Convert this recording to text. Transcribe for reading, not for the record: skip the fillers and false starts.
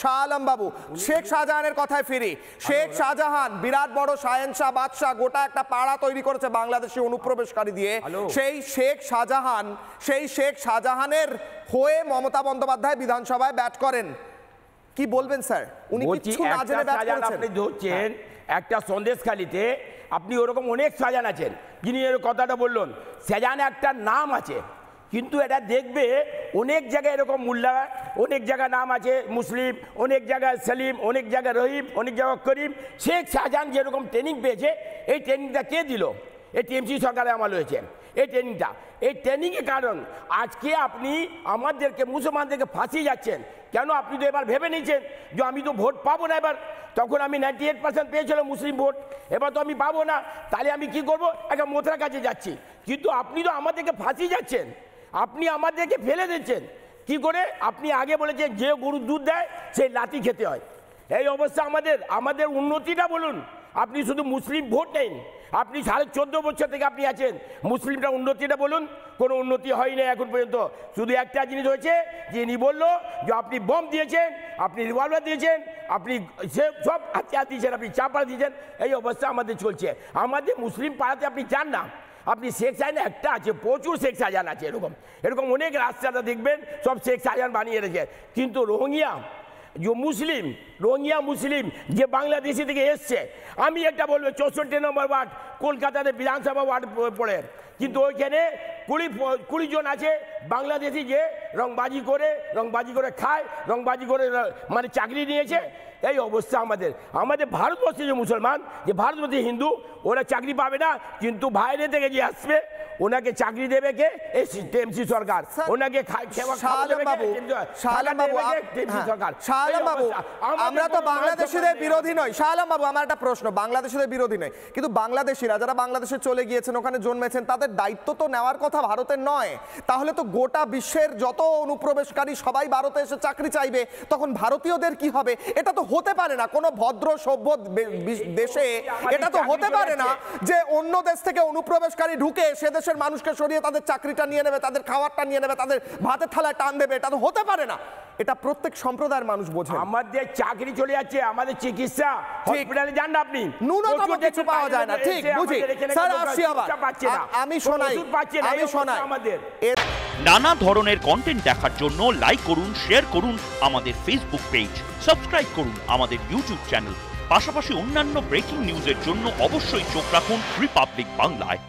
শাহ আলম বাবু, শেখ শাহজাহানের কথায় ফিরি। শেখ শাহজাহান বিরাট বড় শাহেনশাহ বাদশাহ, গোটা একটা পাড়া তৈরি করেছে বাংলাদেশি অনুপ্রবেশকারী দিয়ে। সেই শেখ শাহজাহানের হয়ে মমতা বন্দ্যোপাধ্যায় বিধানসভায় ব্যাট করেন। কি বলবেন স্যার? উনি কিছু না জেনে ব্যাট করেছেন। আপনি ধরছেন একটা সন্দেশখালিতে, আপনি ওরকম অনেক শাহজাহান আছেন যিনি এর কথাটা বললেন। শাহজাহান একটা নাম আছে, কিন্তু এটা দেখবে অনেক জায়গায় এরকম মোল্লা, অনেক জায়গায় নাম আছে মুসলিম, অনেক জায়গায় সেলিম, অনেক জায়গায় রহিম, অনেক জায়গায় করিম। শেখ শাহজাহান যেরকম ট্রেনিং পেয়েছে, এই ট্রেনিংটা কে দিল? এই টিএমসি সরকারের আমল হয়েছে এই ট্রেনিংটা। এই ট্রেনিংয়ের কারণ আজকে আপনি আমাদেরকে মুসলমানদেরকে ফাঁসিয়ে যাচ্ছেন কেন? আপনি তো এবার ভেবে নিয়েছেন যে আমি তো ভোট পাবো না এবার। তখন আমি 98% পেয়েছিলাম মুসলিম ভোট, এবার তো আমি পাবো না, তাহলে আমি কি করব? একটা মোথরার কাছে যাচ্ছি। কিন্তু আপনি তো আমাদেরকে ফাঁসিয়ে যাচ্ছেন, আপনি আমাদেরকে ফেলে দিচ্ছেন। কি করে? আপনি আগে বলেছেন যে গরুর দুধ দেয় সেই লাঠি খেতে হয়। এই অবস্থা আমাদের উন্নতিটা বলুন। আপনি শুধু মুসলিম ভোট নেন, আপনি 14.5 বছর থেকে আপনি আছেন, মুসলিমটা উন্নতিটা বলুন। কোনো উন্নতি হয়নি এখন পর্যন্ত। শুধু একটা জিনিস হয়েছে যে ইনি বললো যে আপনি বম দিয়েছেন, আপনি রিভলভার দিয়েছেন, আপনি সব হাতিয়ার দিয়েছেন, আপনি চাপা দিয়েছেন। এই অবস্থা আমাদের চলছে। আমাদের মুসলিম পাড়াতে আপনি যান না, আপনি শেখ শাহজাহান একটা আছে, প্রচুর শেখ শাহজাহান আছে। এরকম অনেক রাস্তাটা দেখবেন সব শেখ শাহজাহান বানিয়ে রেখেছে। কিন্তু রোহিঙ্গা মুসলিম যে বাংলাদেশি থেকে এসছে, আমি একটা বলবো 64 নম্বর ওয়ার্ড কলকাতাতে বিধানসভা ওয়ার্ড পড়ে, কিন্তু ওইখানে 20 জন আছে বাংলাদেশি যে রংবাজি করে খায়, রংবাজি করে মানে চাকরি নিয়েছে। এই অবস্থা আমাদের ভারতবর্ষে যে মুসলমান, যে ভারতবর্ষে হিন্দু, ওরা চাকরি পাবে না, কিন্তু বাইরে থেকে যে আসবে ওনাকে চাকরি দেবে কে? এই টিএমসি সরকার। ওনাকে আমরা তো বাংলাদেশিদের বিরোধী নই। শাহ আলম বাবু, আমার একটা প্রশ্ন, বাংলাদেশিদের বিরোধী নয়, কিন্তু বাংলাদেশিরা যারা বাংলাদেশে চলে গিয়েছেন, ওখানে জন্মেছেন, তাদের দায়িত্ব তো নেওয়ার কথা ভারতের নয়। তাহলে তো গোটা বিশ্বের যত অনুপ্রবেশকারী সবাই ভারতে এসে চাকরি চাইবে, তখন ভারতীয়দের কি হবে? এটা তো হতে পারে না কোনো ভদ্র সভ্য দেশে। এটা তো হতে পারে না যে অন্য দেশ থেকে অনুপ্রবেশকারী ঢুকে সে দেশের মানুষকে সরিয়ে তাদের চাকরিটা নিয়ে নেবে, তাদের খাবারটা নিয়ে নেবে, তাদের ভাতের থালায় টান দেবে। এটা তো হতে পারে না। এটা প্রত্যেক সম্প্রদায়ের মানুষ বোঝে। আমাদের চাকরি চলে যাচ্ছে, আমাদের চিকিৎসা হসপিটালে যান না আপনি, ন্যূনতম কিছু পাওয়া যায় না। ঠিক বুঝি স্যার, আসছি আবার। আমি শোনাই আমাদের নানা ধরনের কন্টেন্ট দেখার জন্য লাইক করুন, শেয়ার করুন আমাদের ফেসবুক পেজ, সাবস্ক্রাইব করুন আমাদের ইউটিউব চ্যানেল। পাশাপাশি অন্যান্য ব্রেকিং নিউজের জন্য অবশ্যই চোখ রাখুন রিপাবলিক বাংলায়।